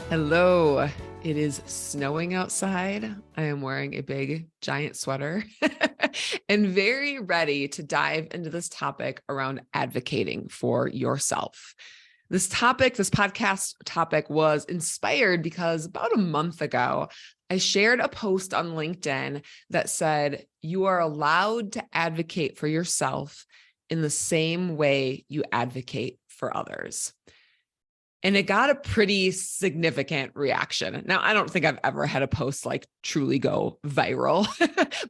Hello. It is snowing outside. I am wearing a big giant sweater and very ready to dive into this topic around advocating for yourself. This podcast topic was inspired because about a month ago, I shared a post on LinkedIn that said, you are allowed to advocate for yourself in the same way you advocate for others. And it got a pretty significant reaction. Now, I don't think I've ever had a post like truly go viral,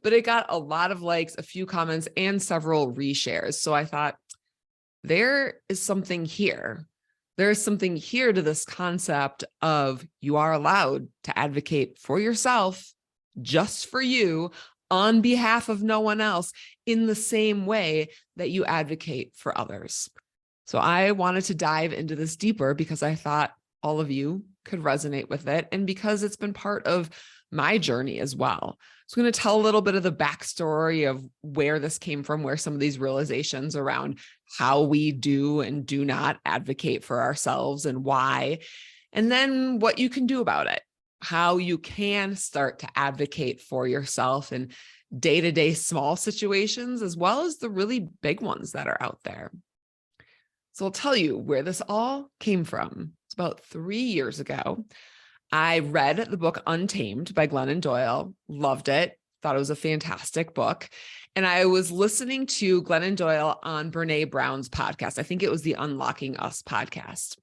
but it got a lot of likes, a few comments, and several reshares. So I thought, there is something here. There is something here to this concept of you are allowed to advocate for yourself, just for you, on behalf of no one else, in the same way that you advocate for others. So I wanted to dive into this deeper because I thought all of you could resonate with it, and because it's been part of my journey as well. So I'm going to tell a little bit of the backstory of where this came from, where some of these realizations around how we do and do not advocate for ourselves and why, and then what you can do about it, how you can start to advocate for yourself in day-to-day small situations, as well as the really big ones that are out there. So I'll tell you where this all came from. It's about 3 years ago. I read the book Untamed by Glennon Doyle, loved it, thought it was a fantastic book. And I was listening to Glennon Doyle on Brene Brown's podcast. I think it was the Unlocking Us podcast.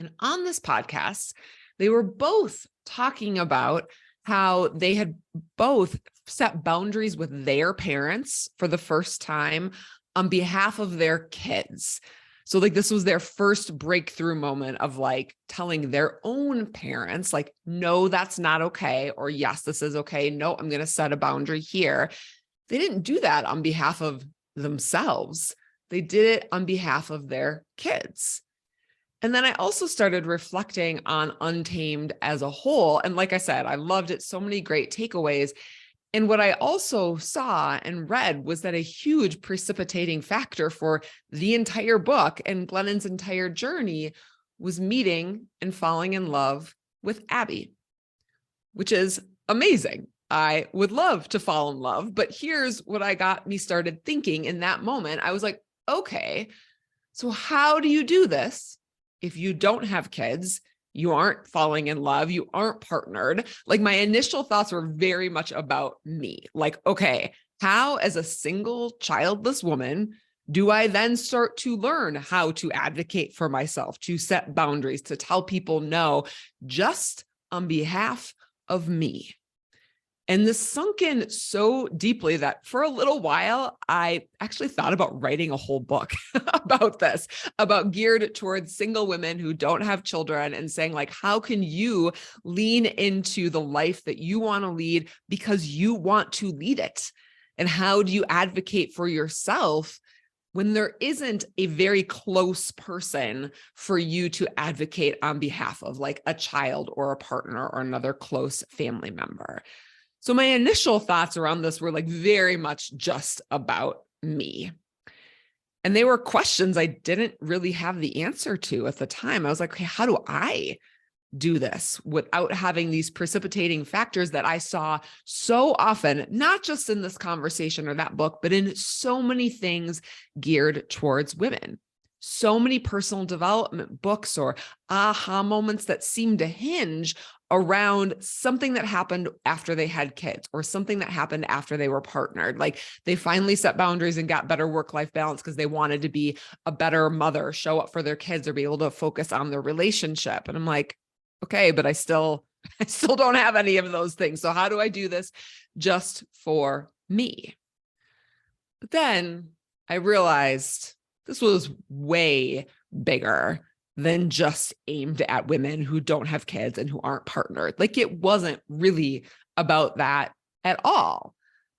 And on this podcast, they were both talking about how they had both set boundaries with their parents for the first time on behalf of their kids. So like this was their first breakthrough moment of like telling their own parents, like, no, that's not okay. Or yes, this is okay. No, I'm going to set a boundary here. They didn't do that on behalf of themselves. They did it on behalf of their kids. And then I also started reflecting on Untamed as a whole. And like I said, I loved it. So many great takeaways. And what I also saw and read was that a huge precipitating factor for the entire book and Glennon's entire journey was meeting and falling in love with Abby, which is amazing. I would love to fall in love, but here's what I got me started thinking in that moment. I was like, okay, so how do you do this if you don't have kids? You aren't falling in love. You aren't partnered. Like my initial thoughts were very much about me. Like, okay, how as a single childless woman do I then start to learn how to advocate for myself, to set boundaries, to tell people no, just on behalf of me? And this sunk in so deeply that for a little while, I actually thought about writing a whole book about this, about geared towards single women who don't have children, and saying like, how can you lean into the life that you want to lead because you want to lead it? And how do you advocate for yourself when there isn't a very close person for you to advocate on behalf of, like a child or a partner or another close family member? So my initial thoughts around this were like very much just about me. And they were questions I didn't really have the answer to at the time. I was like, okay, how do I do this without having these precipitating factors that I saw so often, not just in this conversation or that book, but in so many things geared towards women? So many personal development books or aha moments that seem to hinge around something that happened after they had kids or something that happened after they were partnered. Like they finally set boundaries and got better work-life balance because they wanted to be a better mother, show up for their kids, or be able to focus on their relationship. And I'm like, okay, but I still don't have any of those things. So how do I do this just for me? But then I realized this was way bigger than just aimed at women who don't have kids and who aren't partnered. Like it wasn't really about that at all,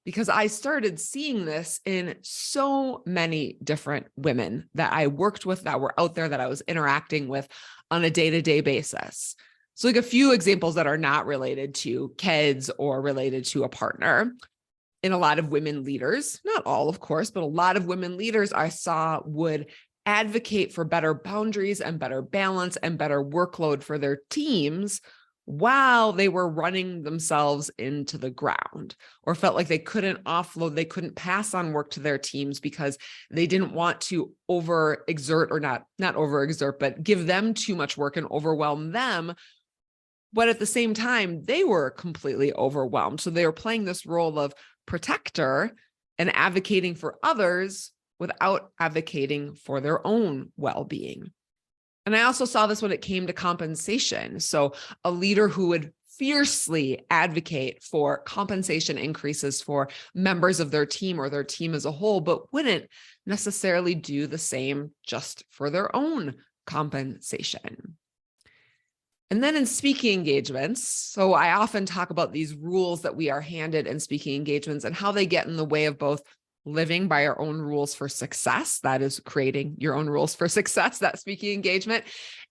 because I started seeing this in so many different women that I worked with, that were out there, that I was interacting with on a day-to-day basis. So like a few examples that are not related to kids or related to a partner. In a lot of women leaders, not all, of course, but a lot of women leaders I saw would advocate for better boundaries and better balance and better workload for their teams while they were running themselves into the ground, or felt like they couldn't offload, they couldn't pass on work to their teams because they didn't want to overexert, or not overexert, but give them too much work and overwhelm them. But at the same time, they were completely overwhelmed. So they were playing this role of protector and advocating for others without advocating for their own well-being. And I also saw this when it came to compensation. So a leader who would fiercely advocate for compensation increases for members of their team or their team as a whole, but wouldn't necessarily do the same just for their own compensation. And then in speaking engagements, so I often talk about these rules that we are handed in speaking engagements and how they get in the way of both living by our own rules for success, that is creating your own rules for success, that speaking engagement,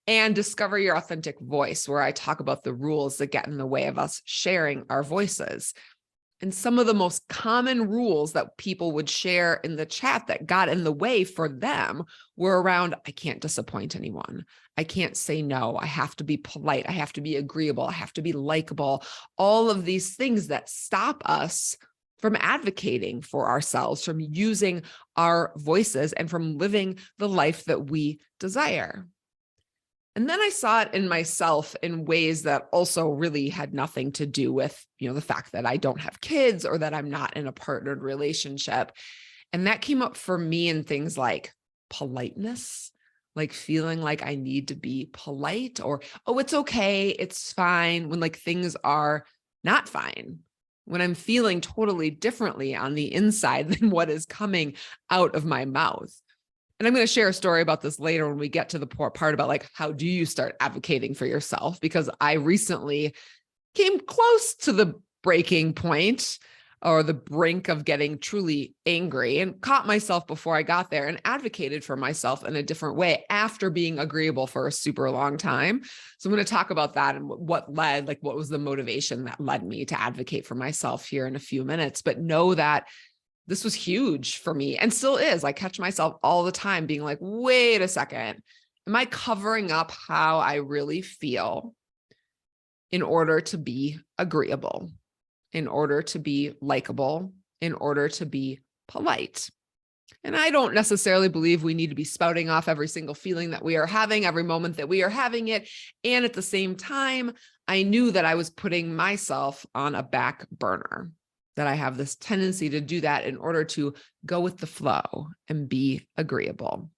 and discover your authentic voice, where I talk about the rules that get in the way of us sharing our voices. And some of the most common rules that people would share in the chat that got in the way for them were around, I can't disappoint anyone. I can't say no. I have to be polite. I have to be agreeable. I have to be likable. All of these things that stop us from advocating for ourselves, from using our voices, and from living the life that we desire. And then I saw it in myself in ways that also really had nothing to do with, the fact that I don't have kids or that I'm not in a partnered relationship. And that came up for me in things like politeness, like feeling like I need to be polite, or, oh, it's okay, it's fine, when like things are not fine, when I'm feeling totally differently on the inside than what is coming out of my mouth. And I'm going to share a story about this later when we get to the part about like, how do you start advocating for yourself? Because I recently came close to the breaking point or the brink of getting truly angry, and caught myself before I got there and advocated for myself in a different way after being agreeable for a super long time. So I'm going to talk about that and what was the motivation that led me to advocate for myself here in a few minutes. But know that this was huge for me and still is. I catch myself all the time being like, wait a second, am I covering up how I really feel in order to be agreeable, in order to be likable, in order to be polite? And I don't necessarily believe we need to be spouting off every single feeling that we are having, every moment that we are having it. And at the same time, I knew that I was putting myself on a back burner, that I have this tendency to do that in order to go with the flow and be agreeable.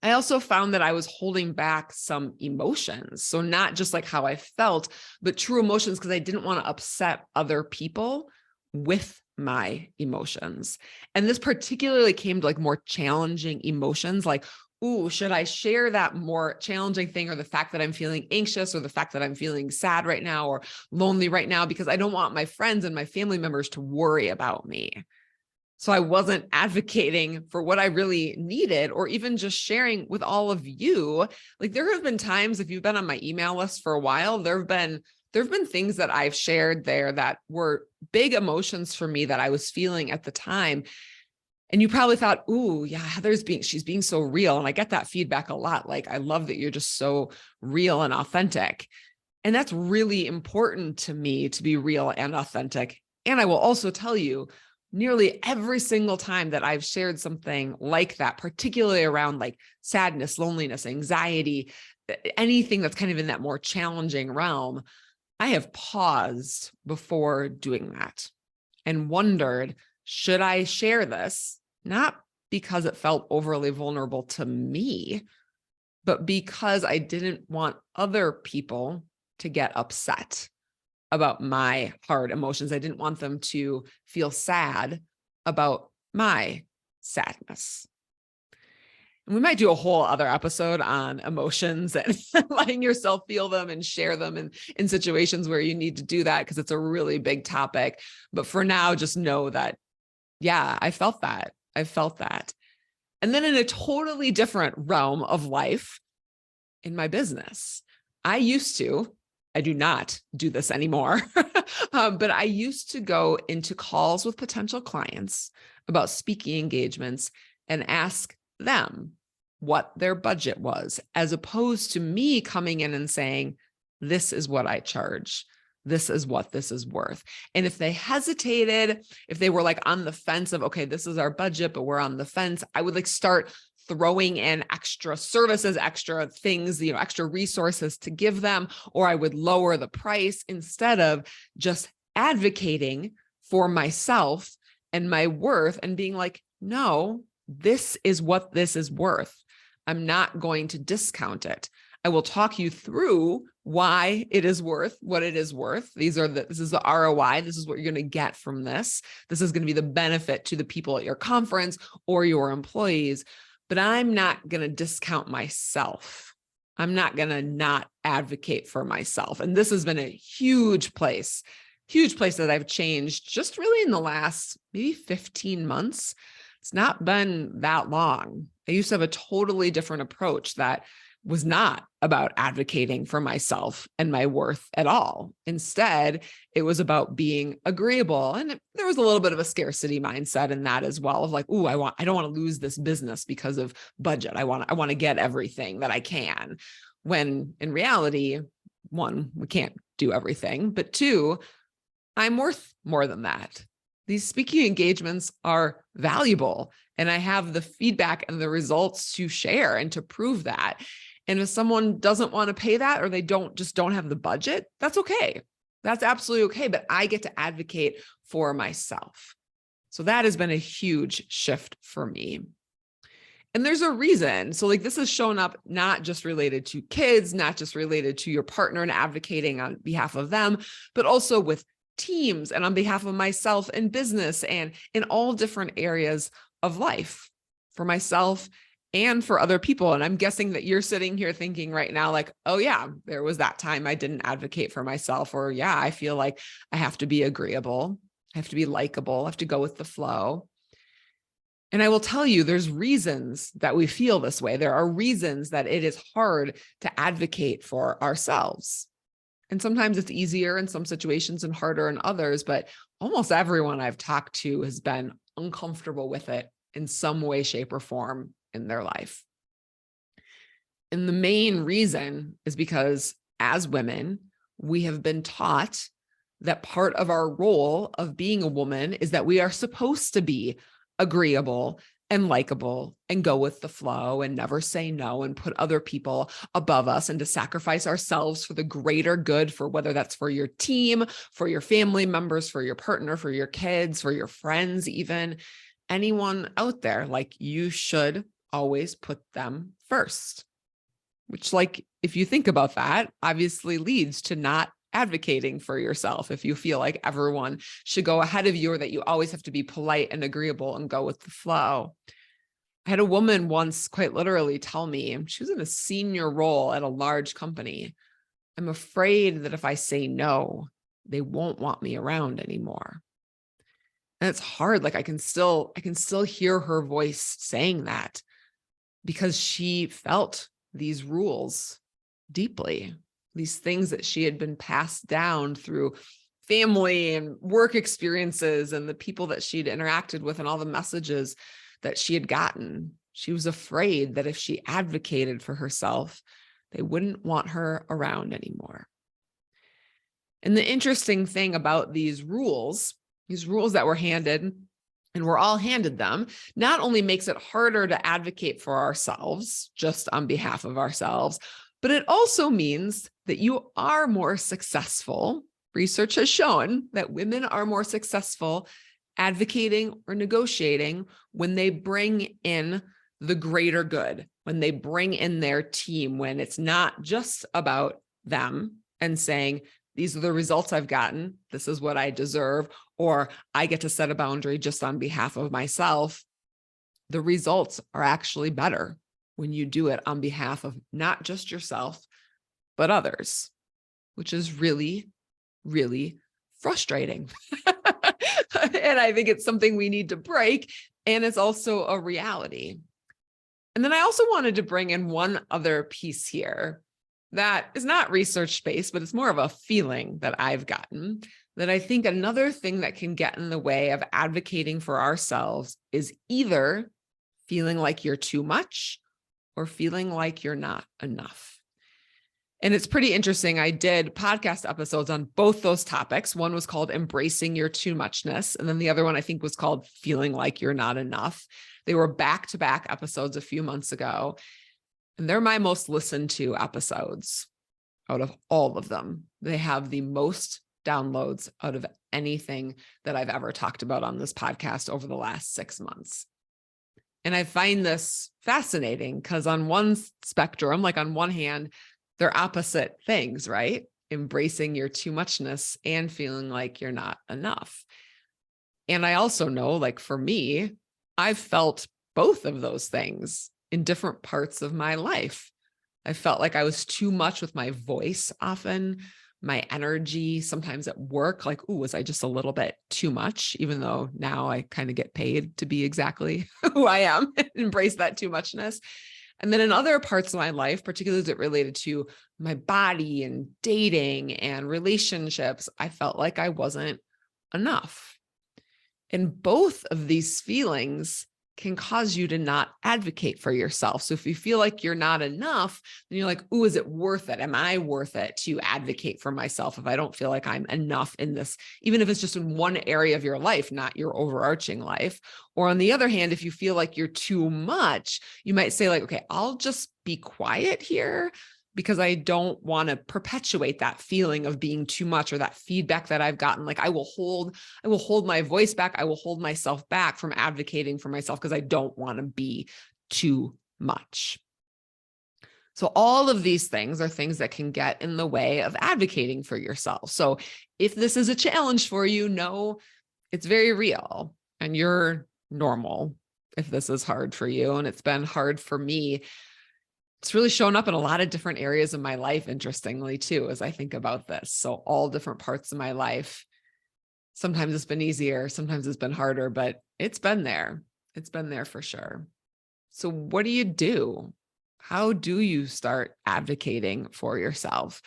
I also found that I was holding back some emotions. So not just like how I felt, but true emotions, because I didn't want to upset other people with my emotions. And this particularly came to like more challenging emotions, like, ooh, should I share that more challenging thing, or the fact that I'm feeling anxious, or the fact that I'm feeling sad right now or lonely right now, because I don't want my friends and my family members to worry about me. So I wasn't advocating for what I really needed, or even just sharing with all of you. Like, there have been times, if you've been on my email list for a while, there have been things that I've shared there that were big emotions for me that I was feeling at the time. And you probably thought, ooh, yeah, she's being so real. And I get that feedback a lot. Like, I love that you're just so real and authentic. And that's really important to me, to be real and authentic. And I will also tell you, nearly every single time that I've shared something like that, particularly around like sadness, loneliness, anxiety, anything that's kind of in that more challenging realm, I have paused before doing that and wondered, should I share this? Not because it felt overly vulnerable to me, but because I didn't want other people to get upset about my hard emotions. I didn't want them to feel sad about my sadness. And we might do a whole other episode on emotions and letting yourself feel them and share them in situations where you need to do that, because it's a really big topic. But for now, just know that, yeah, I felt that. And then in a totally different realm of life, in my business, I do not do this anymore, but I used to go into calls with potential clients about speaking engagements and ask them what their budget was, as opposed to me coming in and saying, this is what I charge. This is what this is worth. And if they hesitated, if they were like on the fence of, okay, this is our budget, but we're on the fence, I would like start throwing in extra services, extra things, extra resources to give them, or I would lower the price instead of just advocating for myself and my worth and being like, no, this is what this is worth. I'm not going to discount it. I will talk you through why it is worth what it is worth. This is the ROI. This is what you're going to get from this. This is going to be the benefit to the people at your conference or your employees, but I'm not going to discount myself. I'm not going to not advocate for myself. And this has been a huge place that I've changed just really in the last maybe 15 months. It's not been that long. I used to have a totally different approach that was not about advocating for myself and my worth at all. Instead, it was about being agreeable. And there was a little bit of a scarcity mindset in that as well, of like, ooh, I don't want to lose this business because of budget. I want to get everything that I can. When in reality, one, we can't do everything, but two, I'm worth more than that. These speaking engagements are valuable, and I have the feedback and the results to share and to prove that. And if someone doesn't want to pay that, or they don't have the budget, that's okay. That's absolutely okay. But I get to advocate for myself. So that has been a huge shift for me. And there's a reason. So like this has shown up not just related to kids, not just related to your partner and advocating on behalf of them, but also with teams and on behalf of myself in business and in all different areas of life for myself and for other people. And I'm guessing that you're sitting here thinking right now, like, oh yeah, there was that time I didn't advocate for myself, or yeah, I feel like I have to be agreeable. I have to be likable. I have to go with the flow. And I will tell you, there's reasons that we feel this way. There are reasons that it is hard to advocate for ourselves. And sometimes it's easier in some situations and harder in others, but almost everyone I've talked to has been uncomfortable with it in some way, shape, or form in their life. And the main reason is because as women, we have been taught that part of our role of being a woman is that we are supposed to be agreeable and likable and go with the flow and never say no and put other people above us, and to sacrifice ourselves for the greater good, for whether that's for your team, for your family members, for your partner, for your kids, for your friends, even anyone out there. Like, you should always put them first, which, like, if you think about that, obviously leads to not advocating for yourself. If you feel like everyone should go ahead of you, or that you always have to be polite and agreeable and go with the flow. I had a woman once quite literally tell me, she was in a senior role at a large company, I'm afraid that if I say no, they won't want me around anymore. And it's hard. Like I can still hear her voice saying that, because she felt these rules deeply. These things that she had been passed down through family and work experiences and the people that she'd interacted with and all the messages that she had gotten. She was afraid that if she advocated for herself, they wouldn't want her around anymore. And the interesting thing about these rules that were handed, and we're all handed them, not only makes it harder to advocate for ourselves, just on behalf of ourselves, but it also means that you are more successful. Research has shown that women are more successful advocating or negotiating when they bring in the greater good, when they bring in their team, when it's not just about them and saying, these are the results I've gotten, this is what I deserve, or I get to set a boundary just on behalf of myself. The results are actually better when you do it on behalf of not just yourself, but others, which is really, really frustrating. And I think it's something we need to break. And it's also a reality. And then I also wanted to bring in one other piece here that is not research-based, but it's more of a feeling that I've gotten, that I think another thing that can get in the way of advocating for ourselves is either feeling like you're too much, or feeling like you're not enough. And it's pretty interesting. I did podcast episodes on both those topics. One was called Embracing Your Too Muchness. And then the other one I think was called Feeling Like You're Not Enough. They were back-to-back episodes a few months ago. And they're my most listened to episodes out of all of them. They have the most downloads out of anything that I've ever talked about on this podcast over the last 6 months. And I find this fascinating because on one spectrum, like on one hand, they're opposite things, right? Embracing your too muchness and feeling like you're not enough. And I also know, like for me, I've felt both of those things in different parts of my life. I felt like I was too much with my voice often, my energy, sometimes at work, like, ooh, was I just a little bit too much? Even though now I kind of get paid to be exactly who I am, embrace that too muchness. And then in other parts of my life, particularly as it related to my body and dating and relationships, I felt like I wasn't enough. And both of these feelings can cause you to not advocate for yourself. So if you feel like you're not enough, then you're like, ooh, is it worth it? Am I worth it to advocate for myself if I don't feel like I'm enough in this, even if it's just in one area of your life, not your overarching life? Or on the other hand, if you feel like you're too much, you might say like, okay, I'll just be quiet here because I don't want to perpetuate that feeling of being too much or that feedback that I've gotten. Like I will hold my voice back. I will hold myself back from advocating for myself because I don't want to be too much. So all of these things are things that can get in the way of advocating for yourself. So if this is a challenge for you, know it's very real and you're normal if this is hard for you. And it's been hard for me. It's really shown up in a lot of different areas of my life, interestingly, too, as I think about this. So all different parts of my life. Sometimes it's been easier, sometimes it's been harder, but it's been there. It's been there for sure. So what do you do? How do you start advocating for yourself?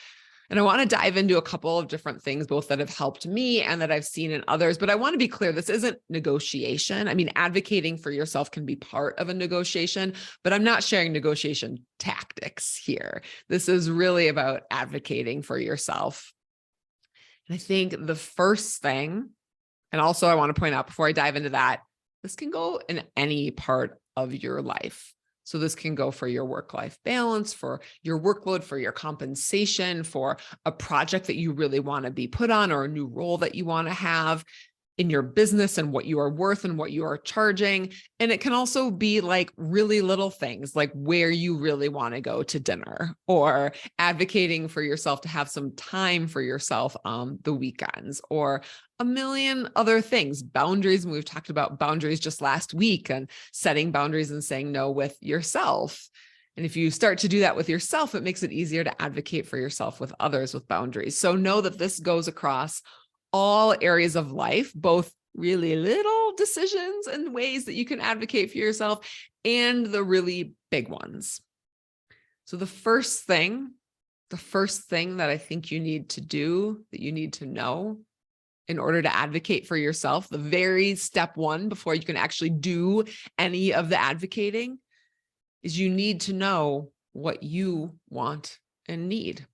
And I want to dive into a couple of different things, both that have helped me and that I've seen in others. But I want to be clear, this isn't negotiation. I mean, advocating for yourself can be part of a negotiation, but I'm not sharing negotiation tactics here. This is really about advocating for yourself. And I think the first thing, and also I want to point out before I dive into that, this can go in any part of your life. So this can go for your work-life balance, for your workload, for your compensation, for a project that you really want to be put on or a new role that you want to have in your business and what you are worth and what you are charging. And it can also be like really little things like where you really want to go to dinner or advocating for yourself to have some time for yourself on the weekends or a million other things, boundaries. And we've talked about boundaries just last week and setting boundaries and saying no with yourself. And if you start to do that with yourself, it makes it easier to advocate for yourself with others with boundaries. So know that this goes across all areas of life, both really little decisions and ways that you can advocate for yourself and the really big ones. So the first thing that I think you need to do, that you need to know in order to advocate for yourself, the very step one before you can actually do any of the advocating, is you need to know what you want and need.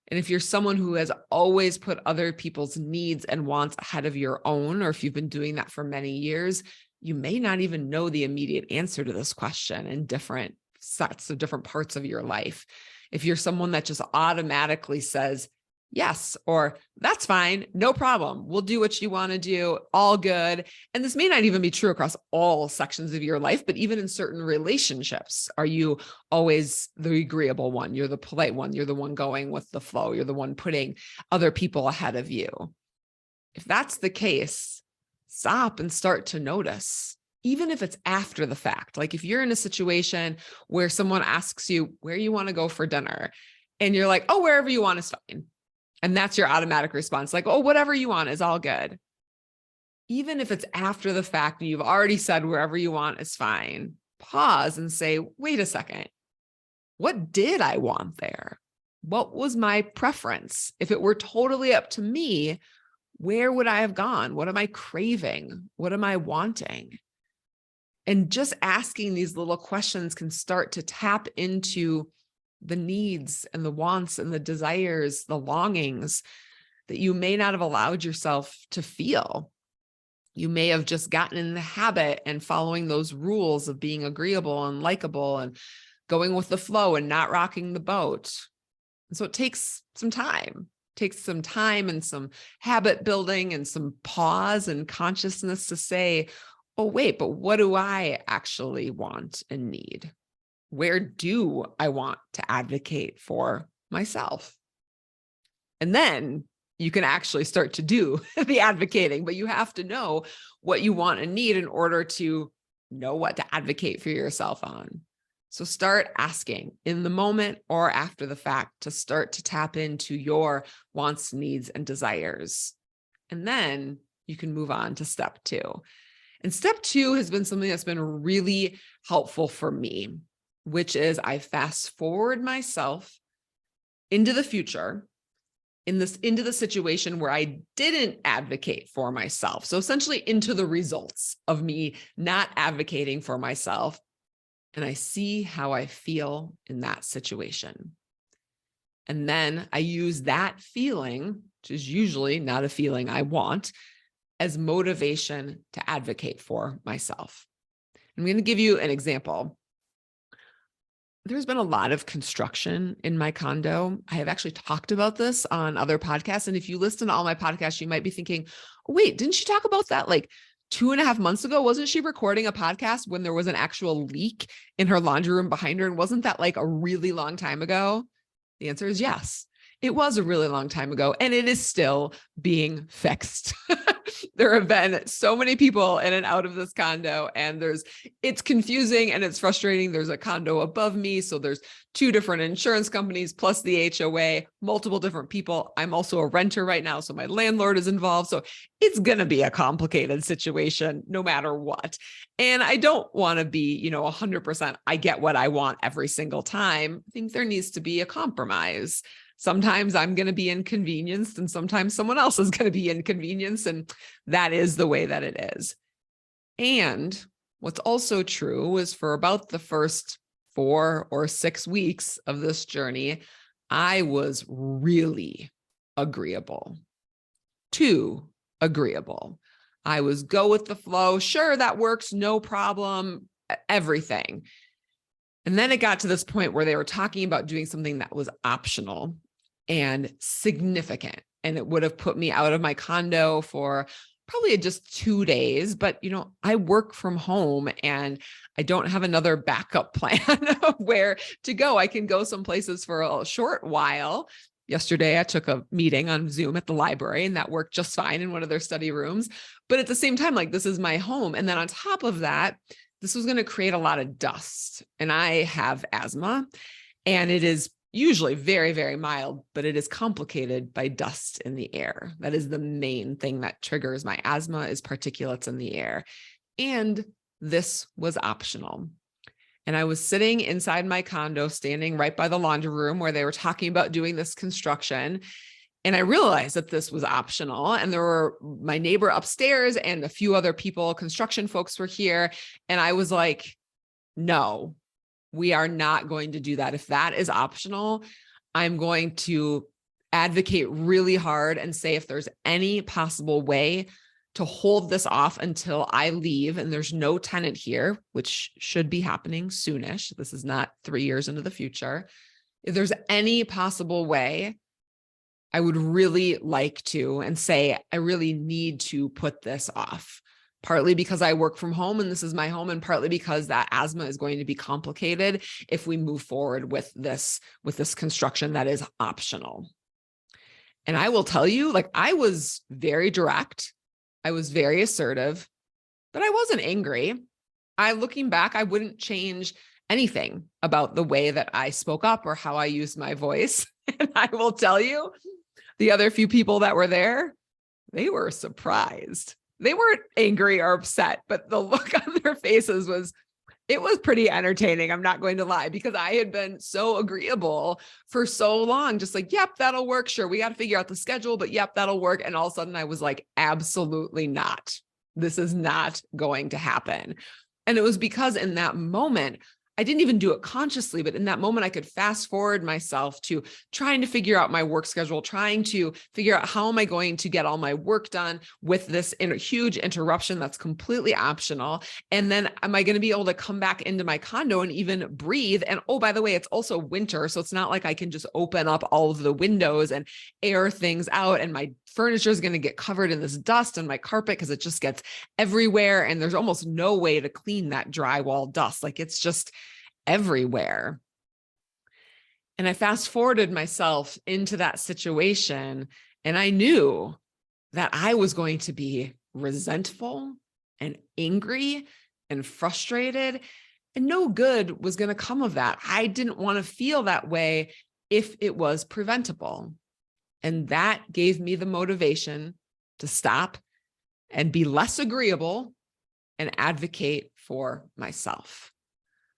And if you're someone who has always put other people's needs and wants ahead of your own, or if you've been doing that for many years, you may not even know the immediate answer to this question in different sets of different parts of your life. If you're someone that just automatically says, yes, or that's fine, no problem, we'll do what you want to do, all good. And this may not even be true across all sections of your life, but even in certain relationships, are you always the agreeable one? You're the polite one. You're the one going with the flow. You're the one putting other people ahead of you. If that's the case, stop and start to notice, even if it's after the fact. Like if you're in a situation where someone asks you where you want to go for dinner and you're like, oh, wherever you want is fine. And that's your automatic response. Like, oh, whatever you want is all good. Even if it's after the fact and you've already said wherever you want is fine, pause and say, wait a second. What did I want there? What was my preference? If it were totally up to me, where would I have gone? What am I craving? What am I wanting? And just asking these little questions can start to tap into the needs and the wants and the desires, the longings that you may not have allowed yourself to feel. You may have just gotten in the habit and following those rules of being agreeable and likable and going with the flow and not rocking the boat. And so it takes some time. And some habit building and some pause and consciousness to say, oh, wait, but what do I actually want and need? Where do I want to advocate for myself? And then you can actually start to do the advocating, but you have to know what you want and need in order to know what to advocate for yourself on. So start asking in the moment or after the fact to start to tap into your wants, needs, and desires. And then you can move on to step 2. And step 2 has been something that's been really helpful for me, which is I fast forward myself into the future, into the situation where I didn't advocate for myself. So essentially into the results of me not advocating for myself. And I see how I feel in that situation. And then I use that feeling, which is usually not a feeling I want, as motivation to advocate for myself. I'm going to give you an example. There's been a lot of construction in my condo. I have actually talked about this on other podcasts. And if you listen to all my podcasts, you might be thinking, wait, didn't she talk about that like 2.5 months ago? Wasn't she recording a podcast when there was an actual leak in her laundry room behind her? And wasn't that like a really long time ago? The answer is yes. It was a really long time ago, and it is still being fixed. There have been so many people in and out of this condo, and it's confusing and it's frustrating. There's a condo above me. So there's 2 different insurance companies plus the HOA, multiple different people. I'm also a renter right now, so my landlord is involved. So it's going to be a complicated situation no matter what. And I don't want to be, 100%, I get what I want every single time. I think there needs to be a compromise. Sometimes I'm going to be inconvenienced and sometimes someone else is going to be inconvenienced. And that is the way that it is. And what's also true is for about the first 4 or 6 weeks of this journey, I was really agreeable. Too agreeable. I was go with the flow. Sure, that works. No problem. Everything. And then it got to this point where they were talking about doing something that was optional and significant. And it would have put me out of my condo for probably just 2 days. But, I work from home and I don't have another backup plan of where to go. I can go some places for a short while. Yesterday, I took a meeting on Zoom at the library, and that worked just fine in one of their study rooms. But at the same time, like, this is my home. And then on top of that, this was going to create a lot of dust. And I have asthma, and it is usually very, very mild, but it is complicated by dust in the air. That is the main thing that triggers my asthma, is particulates in the air. And this was optional. And I was sitting inside my condo, standing right by the laundry room where they were talking about doing this construction. And I realized that this was optional. And there were my neighbor upstairs and a few other people, construction folks, were here. And I was like, no, we are not going to do that. If that is optional, I'm going to advocate really hard and say, if there's any possible way to hold this off until I leave and there's no tenant here, which should be happening soonish. This is not 3 years into the future. If there's any possible way, I would really like to, and say, I really need to put this off, partly because I work from home and this is my home, and partly because that asthma is going to be complicated if we move forward with this construction that is optional. And I will tell you, like, I was very direct. I was very assertive, but I wasn't angry. Looking back, I wouldn't change anything about the way that I spoke up or how I used my voice. And I will tell you, the other few people that were there, they were surprised. They weren't angry or upset, but the look on their faces was pretty entertaining. I'm not going to lie, because I had been so agreeable for so long, just like, yep, that'll work. Sure, we got to figure out the schedule, but yep, that'll work. And all of a sudden I was like, absolutely not. This is not going to happen. And it was because in that moment, I didn't even do it consciously, but in that moment, I could fast forward myself to trying to figure out my work schedule, trying to figure out how am I going to get all my work done with this huge interruption that's completely optional. And then am I going to be able to come back into my condo and even breathe? And oh, by the way, it's also winter. So it's not like I can just open up all of the windows and air things out. And my furniture is going to get covered in this dust and my carpet because it just gets everywhere. And there's almost no way to clean that drywall dust. Like it's just everywhere. And I fast forwarded myself into that situation, and I knew that I was going to be resentful and angry and frustrated, and no good was going to come of that. I didn't want to feel that way if it was preventable. And that gave me the motivation to stop and be less agreeable and advocate for myself.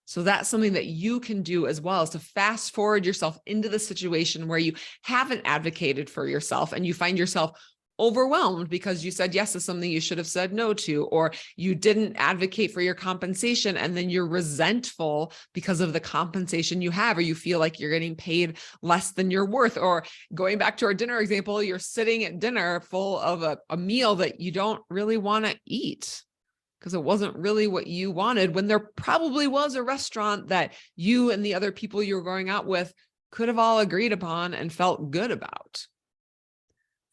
So that's something that you can do as well, is to fast forward yourself into the situation where you haven't advocated for yourself and you find yourself overwhelmed because you said yes to something you should have said no to, or you didn't advocate for your compensation and then you're resentful because of the compensation you have, or you feel like you're getting paid less than you're worth. Or going back to our dinner example, you're sitting at dinner full of a meal that you don't really want to eat because it wasn't really what you wanted, when there probably was a restaurant that you and the other people you were going out with could have all agreed upon and felt good about.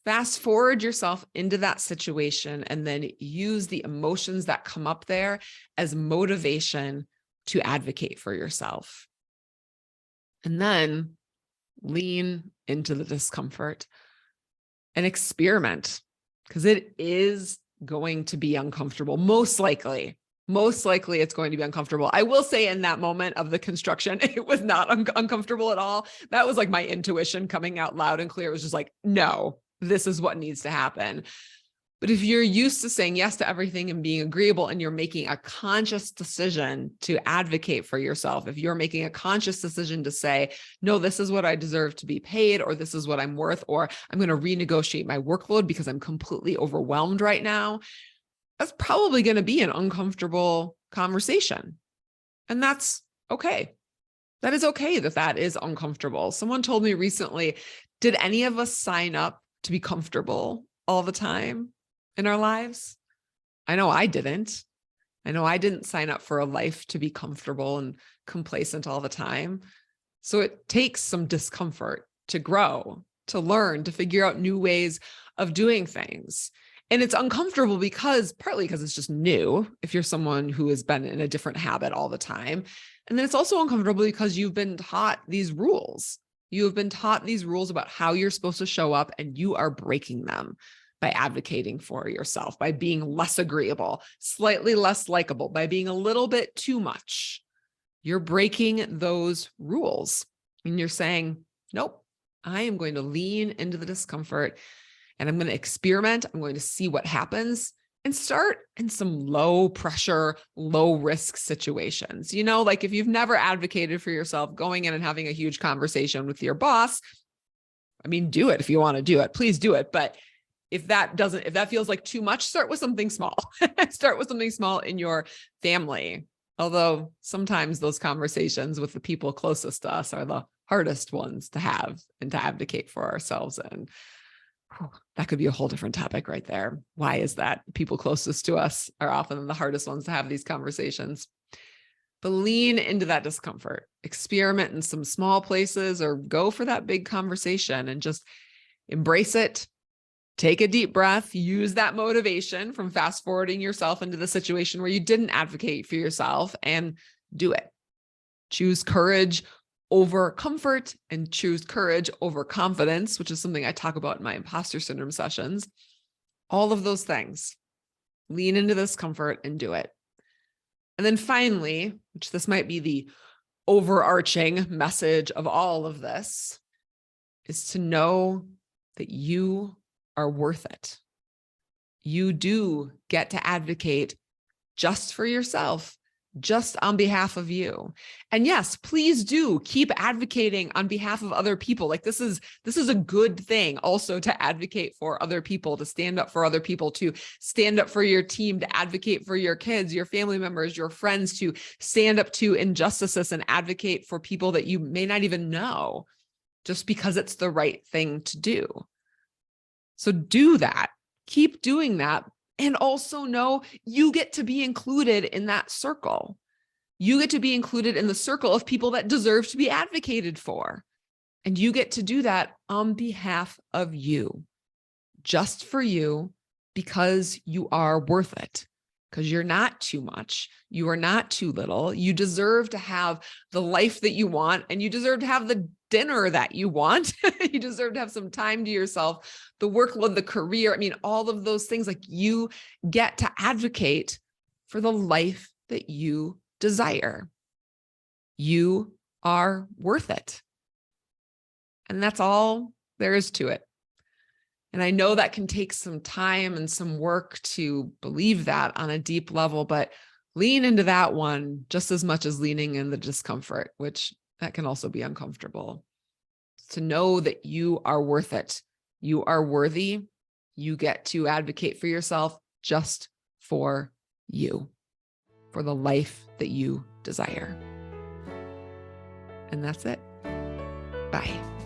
Fast forward yourself into that situation and then use the emotions that come up there as motivation to advocate for yourself. And then lean into the discomfort and experiment, because it is going to be uncomfortable. Most likely it's going to be uncomfortable. I will say in that moment of the construction, it was not uncomfortable at all. That was like my intuition coming out loud and clear. It was just like, no, this is what needs to happen. But if you're used to saying yes to everything and being agreeable, and you're making a conscious decision to advocate for yourself, if you're making a conscious decision to say, no, this is what I deserve to be paid, or this is what I'm worth, or I'm going to renegotiate my workload because I'm completely overwhelmed right now, that's probably going to be an uncomfortable conversation. And that's okay. That is okay that is uncomfortable. Someone told me recently, did any of us sign up to be comfortable all the time in our lives? I know I didn't. I know I didn't sign up for a life to be comfortable and complacent all the time. So it takes some discomfort to grow, to learn, to figure out new ways of doing things. And it's uncomfortable partly because it's just new, if you're someone who has been in a different habit all the time. And then it's also uncomfortable because you've been taught these rules. You have been taught these rules about how you're supposed to show up, and you are breaking them by advocating for yourself, by being less agreeable, slightly less likable, by being a little bit too much. You're breaking those rules and you're saying, nope, I am going to lean into the discomfort and I'm going to experiment. I'm going to see what happens and start in some low pressure, low risk situations. You know, like if you've never advocated for yourself, going in and having a huge conversation with your boss, I mean, do it if you want to do it, please do it. But if that feels like too much, start with something small. Start with something small in your family. Although sometimes those conversations with the people closest to us are the hardest ones to have and to advocate for ourselves. And that could be a whole different topic right there. Why is that? People closest to us are often the hardest ones to have these conversations. But lean into that discomfort, experiment in some small places, or go for that big conversation and just embrace it. Take a deep breath, use that motivation from fast forwarding yourself into the situation where you didn't advocate for yourself, and do it. Choose courage over comfort and choose courage over confidence, which is something I talk about in my imposter syndrome sessions. All of those things. Lean into this comfort and do it. And then finally, which this might be the overarching message of all of this, is to know that you are worth it. You do get to advocate just for yourself just on behalf of you. And yes, please do keep advocating on behalf of other people. Like this is a good thing also to advocate for other people, to stand up for other people, to stand up for your team, to advocate for your kids, your family members, your friends, to stand up to injustices and advocate for people that you may not even know, just because it's the right thing to do. So do that. Keep doing that. And also know you get to be included in that circle. You get to be included in the circle of people that deserve to be advocated for. And you get to do that on behalf of you, just for you, because you are worth it. Because you're not too much. You are not too little. You deserve to have the life that you want, and you deserve to have the dinner that you want. You deserve to have some time to yourself, the workload, the career. I mean, all of those things, like you get to advocate for the life that you desire. You are worth it. And that's all there is to it. And I know that can take some time and some work to believe that on a deep level, but lean into that one just as much as leaning in the discomfort, which that can also be uncomfortable. To know that you are worth it. You are worthy. You get to advocate for yourself just for you, for the life that you desire. And that's it. Bye.